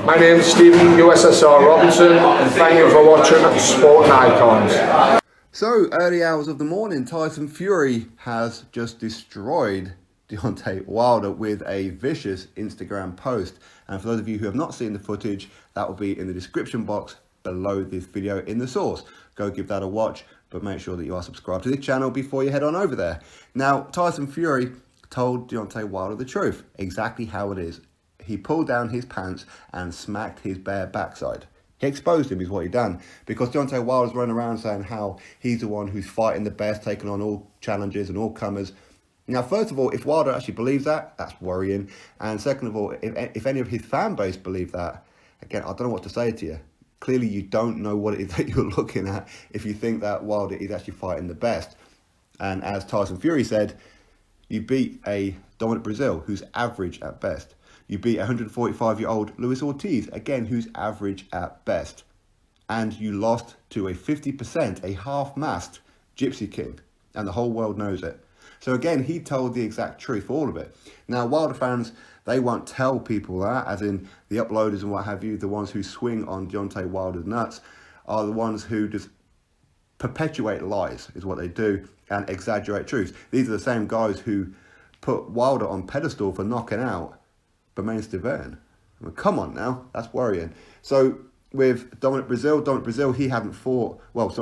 My name's Stephen USSR Robinson, and thank you for watching Sporting Icons. So, early hours of the morning, Tyson Fury has just destroyed Deontay Wilder with a vicious Instagram post. And for those of you who have not seen the footage, that will be in the description box below this video in the source. Go give that a watch, but make sure that you are subscribed to the channel before you head on over there. Now, Tyson Fury told Deontay Wilder the truth, exactly how it is. He pulled down his pants and smacked his bare backside. He exposed him is what he done, because Deontay Wilder's running around saying how he's the one who's fighting the best, taking on all challenges and all comers. Now, first of all, if Wilder actually believes that, that's worrying. And second of all, if any of his fan base believe that, again, I don't know what to say to you. Clearly, you don't know what it is that you're looking at if you think that Wilder is actually fighting the best. And as Tyson Fury said, you beat a Dominic Brazil, who's average at best. You beat 145-year-old Luis Ortiz, again, who's average at best. And you lost to a 50%, a half-mast Gypsy King. And the whole world knows it. So again, he told the exact truth for all of it. Now, Wilder fans, they won't tell people that, as in the uploaders and what have you, the ones who swing on Deontay Wilder's nuts, are the ones who just perpetuate lies, is what they do, and exaggerate truths. These are the same guys who put Wilder on pedestal for knocking out Bermane Stiverne. Well, come on now, that's worrying. So with Dominic Brazil, he hadn't fought,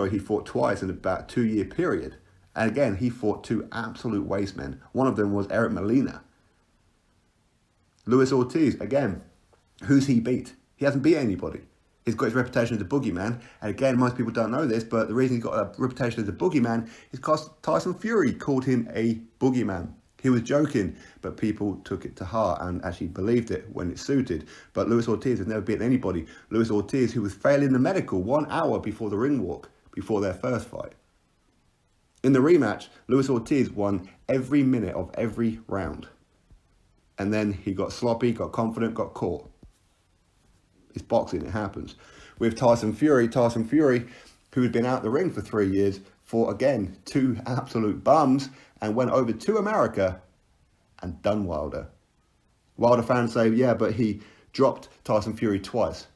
he fought twice in about a 2-year period. And again, he fought two absolute waste men. One of them was Eric Molina. Luis Ortiz, again, who's he beat? He hasn't beat anybody. He's got his reputation as a boogeyman. And again, most people don't know this, but the reason he's got a reputation as a boogeyman is because Tyson Fury called him a boogeyman. He was joking, but people took it to heart and actually believed it when it suited. But Luis Ortiz has never beaten anybody. Luis Ortiz, who was failing the medical 1 hour before the ring walk, before their first fight. In the rematch, Luis Ortiz won every minute of every round. And then he got sloppy, got confident, got caught. It's boxing, it happens. With Tyson Fury, who had been out the ring for 3 years, fought again two absolute bums and went over to America and done Wilder. Wilder fans say, yeah, but he dropped Tyson Fury twice,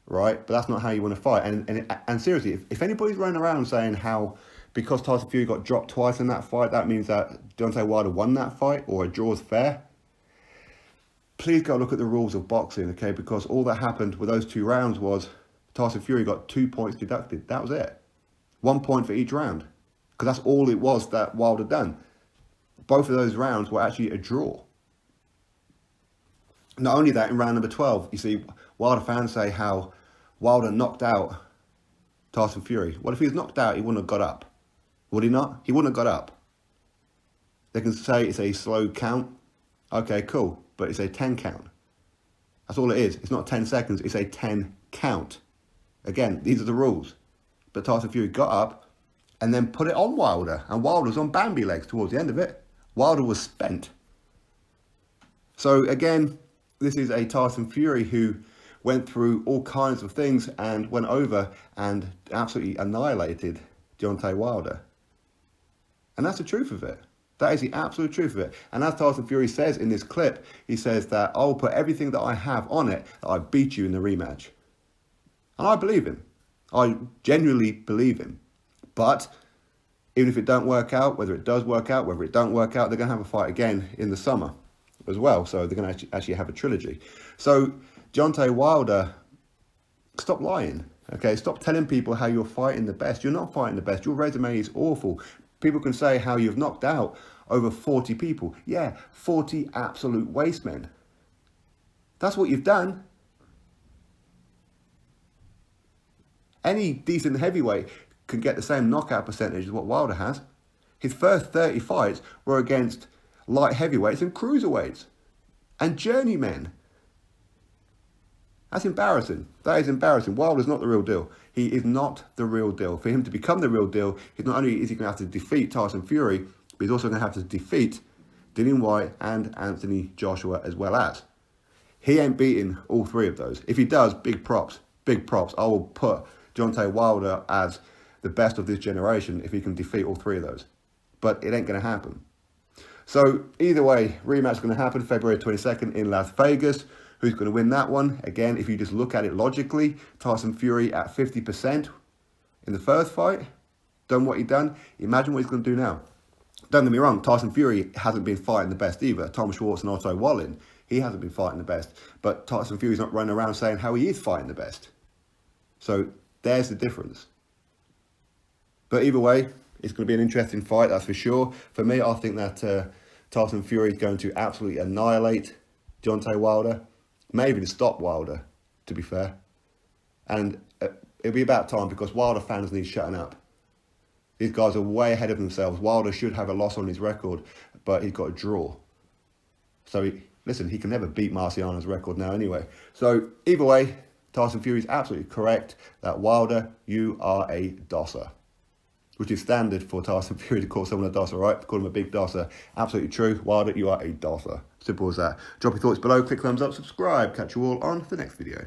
right? But that's not how you want to fight. And seriously, if anybody's running around saying how because Tyson Fury got dropped twice in that fight, that means that Deontay Wilder won that fight or a draw is fair, please go look at the rules of boxing, okay? Because all that happened with those 2 rounds was Tyson Fury got 2 points deducted. That was it. 1 point for each round. Because that's all it was that Wilder done. Both of those rounds were actually a draw. Not only that, in round number 12, you see, Wilder fans say how Wilder knocked out Tyson Fury. Well, if he was knocked out, he wouldn't have got up. Would he not? He wouldn't have got up. They can say it's a slow count. Okay, cool. But it's a 10 count. That's all it is. It's not 10 seconds. It's a 10 count. Again, these are the rules. But Tyson Fury got up and then put it on Wilder. And Wilder was on Bambi legs towards the end of it. Wilder was spent. So again, this is a Tyson Fury who went through all kinds of things and went over and absolutely annihilated Deontay Wilder. And that's the truth of it. That is the absolute truth of it. And as Tyson Fury says in this clip, he says that I'll put everything that I have on it, that I beat you in the rematch. And I believe him. I genuinely believe him. But even if it don't work out, whether it does work out, whether it don't work out, they're going to have a fight again in the summer as well. So they're going to actually have a trilogy. So Deontay Wilder, stop lying. Okay, stop telling people how you're fighting the best. You're not fighting the best. Your resume is awful. People can say how you've knocked out over 40 people. Yeah, 40 absolute waste men. That's what you've done. Any decent heavyweight can get the same knockout percentage as what Wilder has. His first 30 fights were against light heavyweights and cruiserweights and journeymen. That's embarrassing. That is embarrassing. Wilder's not the real deal. He is not the real deal. For him to become the real deal, he's not only is he going to have to defeat Tyson Fury, but he's also going to have to defeat Dillian Whyte and Anthony Joshua as well as. He ain't beating all 3 of those. If he does, big props. Big props. I will put Deontay Wilder as the best of this generation if he can defeat all 3 of those. But it ain't going to happen. So either way, rematch is going to happen February 22nd in Las Vegas. Who's going to win that one? Again, if you just look at it logically, Tyson Fury at 50% in the first fight, done what he done. Imagine what he's going to do now. Don't get me wrong, Tyson Fury hasn't been fighting the best either. Tom Schwartz and Otto Wallin, he hasn't been fighting the best. But Tyson Fury's not running around saying how he is fighting the best. So there's the difference. But either way, it's going to be an interesting fight, that's for sure. For me, I think that Tyson Fury is going to absolutely annihilate Deontay Wilder. May even stop Wilder, to be fair. And it'll be about time because Wilder fans need shutting up. These guys are way ahead of themselves. Wilder should have a loss on his record, but he's got a draw. So, listen, he can never beat Marciano's record now anyway. So, either way, Tyson Fury is absolutely correct that Wilder, you are a dosser. Which is standard for Tyson Fury to call someone a dosser, right? Call him a big dosser. Absolutely true. Wilder, you are a dosser. Simple as that. Drop your thoughts below, click thumbs up, subscribe. Catch you all on the next video.